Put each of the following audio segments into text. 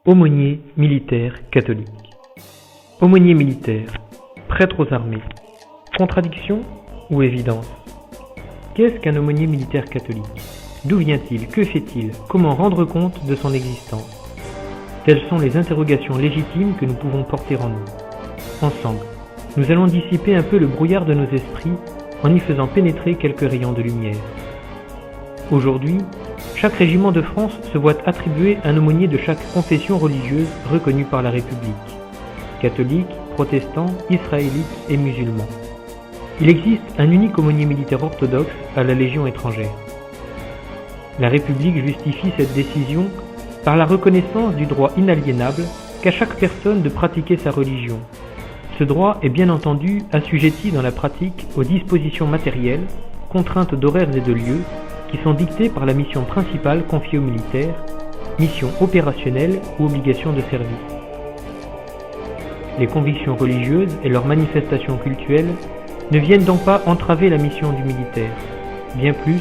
Aumônier militaire catholique. Aumônier militaire, prêtre aux armées. Contradiction ou évidence? Qu'est-ce qu'un aumônier militaire catholique? D'où vient-il? Que fait-il? Comment rendre compte de son existence? Telles sont les interrogations légitimes que nous pouvons porter en nous. Ensemble, nous allons dissiper un peu le brouillard de nos esprits en y faisant pénétrer quelques rayons de lumière. Aujourd'hui, chaque régiment de France se voit attribuer un aumônier de chaque confession religieuse reconnue par la République. Catholiques, protestants, israélites et musulmans. Il existe un unique aumônier militaire orthodoxe à la Légion étrangère. La République justifie cette décision par la reconnaissance du droit inaliénable qu'a chaque personne de pratiquer sa religion. Ce droit est bien entendu assujetti dans la pratique aux dispositions matérielles, contraintes d'horaires et de lieux, qui sont dictées par la mission principale confiée aux militaires, mission opérationnelle ou obligation de service. Les convictions religieuses et leurs manifestations cultuelles ne viennent donc pas entraver la mission du militaire. Bien plus,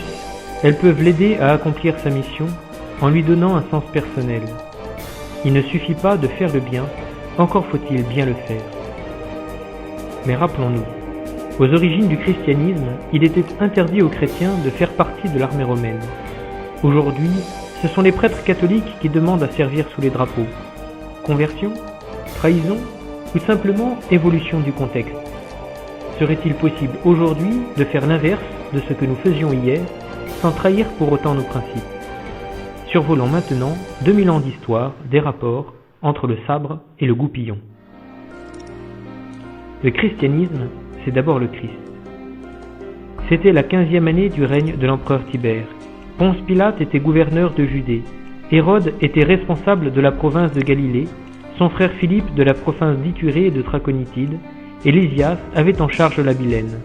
elles peuvent l'aider à accomplir sa mission en lui donnant un sens personnel. Il ne suffit pas de faire le bien, encore faut-il bien le faire. Mais rappelons-nous, aux origines du christianisme, il était interdit aux chrétiens de faire partie de l'armée romaine. Aujourd'hui, ce sont les prêtres catholiques qui demandent à servir sous les drapeaux. Conversion? Trahison? Ou simplement évolution du contexte? Serait-il possible aujourd'hui de faire l'inverse de ce que nous faisions hier, sans trahir pour autant nos principes? Survolons maintenant 2000 ans d'histoire des rapports entre le sabre et le goupillon. Le christianisme, c'est d'abord le Christ. C'était la 15e année du règne de l'empereur Tibère. Ponce Pilate était gouverneur de Judée. Hérode était responsable de la province de Galilée, son frère Philippe de la province d'Iturée et de Traconitide, et Lysias avait en charge la Bilène.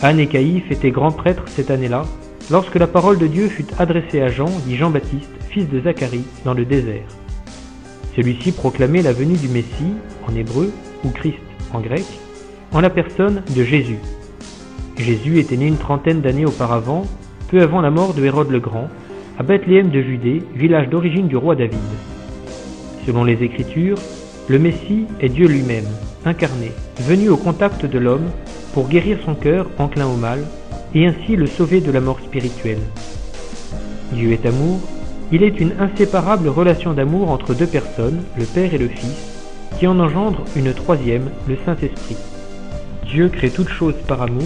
Anne et Caïphe étaient grands prêtres cette année-là, lorsque la parole de Dieu fut adressée à Jean, dit Jean-Baptiste, fils de Zacharie, dans le désert. Celui-ci proclamait la venue du Messie, en hébreu, ou Christ, en grec, en la personne de Jésus. Jésus était né une trentaine d'années auparavant, peu avant la mort de Hérode le Grand, à Bethléem de Judée, village d'origine du roi David. Selon les Écritures, le Messie est Dieu lui-même, incarné, venu au contact de l'homme pour guérir son cœur enclin au mal et ainsi le sauver de la mort spirituelle. Dieu est amour, il est une inséparable relation d'amour entre deux personnes, le Père et le Fils, qui en engendre une troisième, le Saint-Esprit. Dieu crée toutes choses par amour,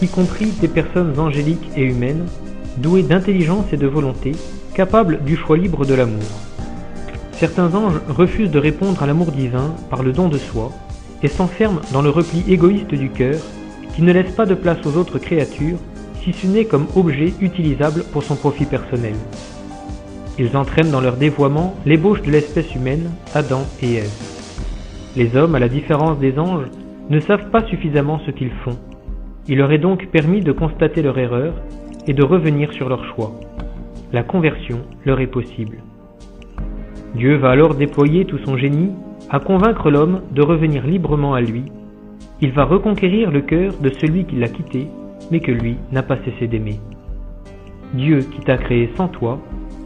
y compris des personnes angéliques et humaines, douées d'intelligence et de volonté, capables du choix libre de l'amour. Certains anges refusent de répondre à l'amour divin par le don de soi et s'enferment dans le repli égoïste du cœur qui ne laisse pas de place aux autres créatures si ce n'est comme objet utilisable pour son profit personnel. Ils entraînent dans leur dévoiement l'ébauche de l'espèce humaine, Adam et Ève. Les hommes, à la différence des anges, ne savent pas suffisamment ce qu'ils font. Il leur est donc permis de constater leur erreur et de revenir sur leur choix. La conversion leur est possible. Dieu va alors déployer tout son génie à convaincre l'homme de revenir librement à lui. Il va reconquérir le cœur de celui qui l'a quitté, mais que lui n'a pas cessé d'aimer. Dieu qui t'a créé sans toi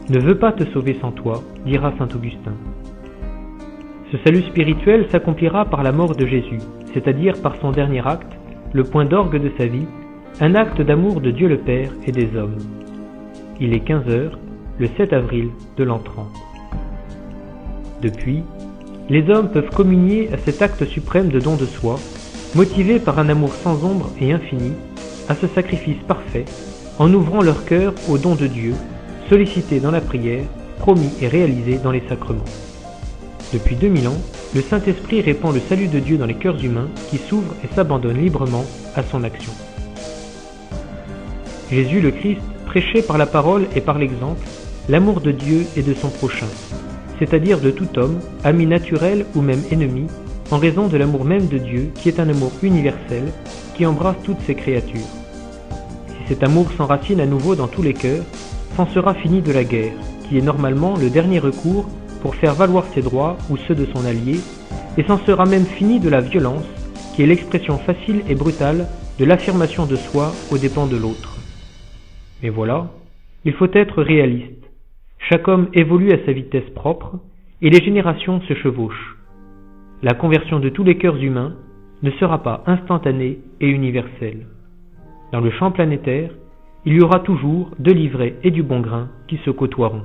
ne veut pas te sauver sans toi, dira saint Augustin. Ce salut spirituel s'accomplira par la mort de Jésus, c'est-à-dire par son dernier acte, le point d'orgue de sa vie, un acte d'amour de Dieu le Père et des hommes. Il est 15h, le 7 avril de l'an 30. Depuis, les hommes peuvent communier à cet acte suprême de don de soi, motivés par un amour sans ombre et infini, à ce sacrifice parfait, en ouvrant leur cœur au don de Dieu, sollicité dans la prière, promis et réalisé dans les sacrements. Depuis 2000 ans, le Saint-Esprit répand le salut de Dieu dans les cœurs humains qui s'ouvrent et s'abandonnent librement à son action. Jésus le Christ prêchait par la parole et par l'exemple l'amour de Dieu et de son prochain, c'est-à-dire de tout homme, ami naturel ou même ennemi, en raison de l'amour même de Dieu qui est un amour universel qui embrasse toutes ses créatures. Si cet amour s'enracine à nouveau dans tous les cœurs, s'en sera fini de la guerre, qui est normalement le dernier recours pour faire valoir ses droits ou ceux de son allié, et s'en sera même fini de la violence, qui est l'expression facile et brutale de l'affirmation de soi aux dépens de l'autre. Mais voilà, il faut être réaliste. Chaque homme évolue à sa vitesse propre, et les générations se chevauchent. La conversion de tous les cœurs humains ne sera pas instantanée et universelle. Dans le champ planétaire, il y aura toujours de l'ivraie et du bon grain qui se côtoieront.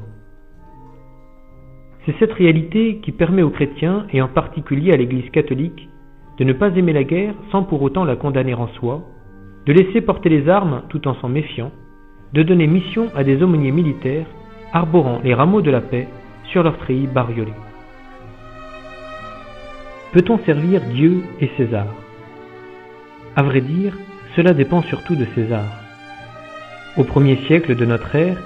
C'est cette réalité qui permet aux chrétiens, et en particulier à l'Église catholique, de ne pas aimer la guerre sans pour autant la condamner en soi, de laisser porter les armes tout en s'en méfiant, de donner mission à des aumôniers militaires arborant les rameaux de la paix sur leur treillis bariolé. Peut-on servir Dieu et César? À vrai dire, cela dépend surtout de César. Au 1er siècle de notre ère,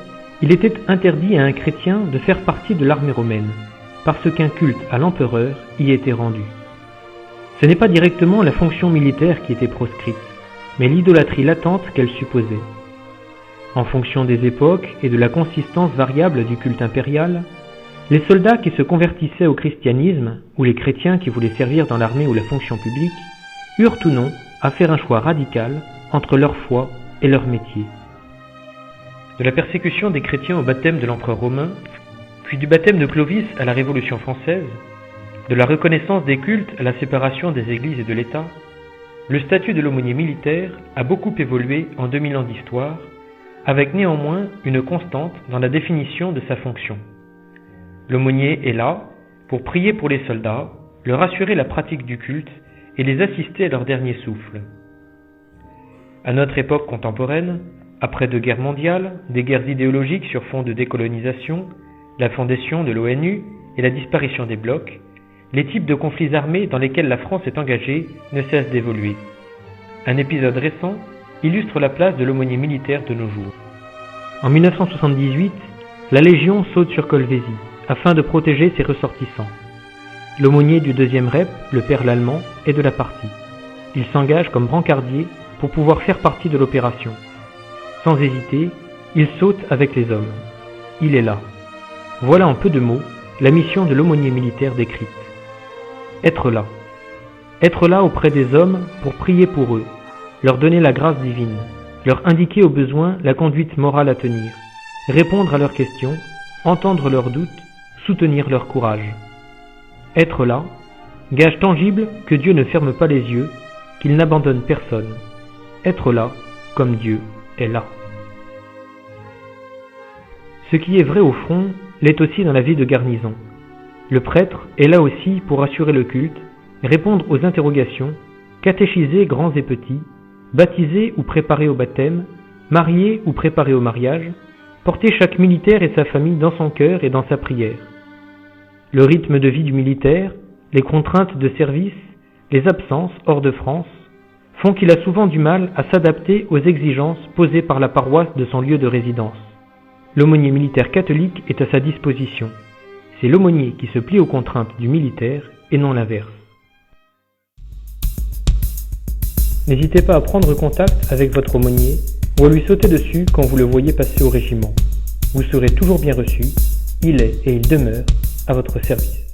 il était interdit à un chrétien de faire partie de l'armée romaine, parce qu'un culte à l'empereur y était rendu. Ce n'est pas directement la fonction militaire qui était proscrite, mais l'idolâtrie latente qu'elle supposait. En fonction des époques et de la consistance variable du culte impérial, les soldats qui se convertissaient au christianisme, ou les chrétiens qui voulaient servir dans l'armée ou la fonction publique, eurent ou non à faire un choix radical entre leur foi et leur métier. De la persécution des chrétiens au baptême de l'empereur romain, puis du baptême de Clovis à la Révolution française, de la reconnaissance des cultes à la séparation des églises et de l'État, le statut de l'aumônier militaire a beaucoup évolué en 2000 ans d'histoire, avec néanmoins une constante dans la définition de sa fonction. L'aumônier est là pour prier pour les soldats, leur assurer la pratique du culte et les assister à leur dernier souffle. À notre époque contemporaine, après 2 guerres mondiales, des guerres idéologiques sur fond de décolonisation, la fondation de l'ONU et la disparition des blocs, les types de conflits armés dans lesquels la France est engagée ne cessent d'évoluer. Un épisode récent illustre la place de l'aumônier militaire de nos jours. En 1978, la Légion saute sur Colvézi afin de protéger ses ressortissants. L'aumônier du 2e Rep, le père Lallemand, est de la partie. Il s'engage comme brancardier pour pouvoir faire partie de l'opération. Sans hésiter, il saute avec les hommes. Il est là. Voilà en peu de mots la mission de l'aumônier militaire décrite. Être là. Être là auprès des hommes pour prier pour eux, leur donner la grâce divine, leur indiquer au besoin la conduite morale à tenir, répondre à leurs questions, entendre leurs doutes, soutenir leur courage. Être là, gage tangible que Dieu ne ferme pas les yeux, qu'il n'abandonne personne. Être là, comme Dieu est là. Ce qui est vrai au front l'est aussi dans la vie de garnison. Le prêtre est là aussi pour assurer le culte, répondre aux interrogations, catéchiser grands et petits, baptiser ou préparer au baptême, marier ou préparer au mariage, porter chaque militaire et sa famille dans son cœur et dans sa prière. Le rythme de vie du militaire, les contraintes de service, les absences hors de France, font qu'il a souvent du mal à s'adapter aux exigences posées par la paroisse de son lieu de résidence. L'aumônier militaire catholique est à sa disposition. C'est l'aumônier qui se plie aux contraintes du militaire et non l'inverse. N'hésitez pas à prendre contact avec votre aumônier ou à lui sauter dessus quand vous le voyez passer au régiment. Vous serez toujours bien reçu, il est et il demeure à votre service.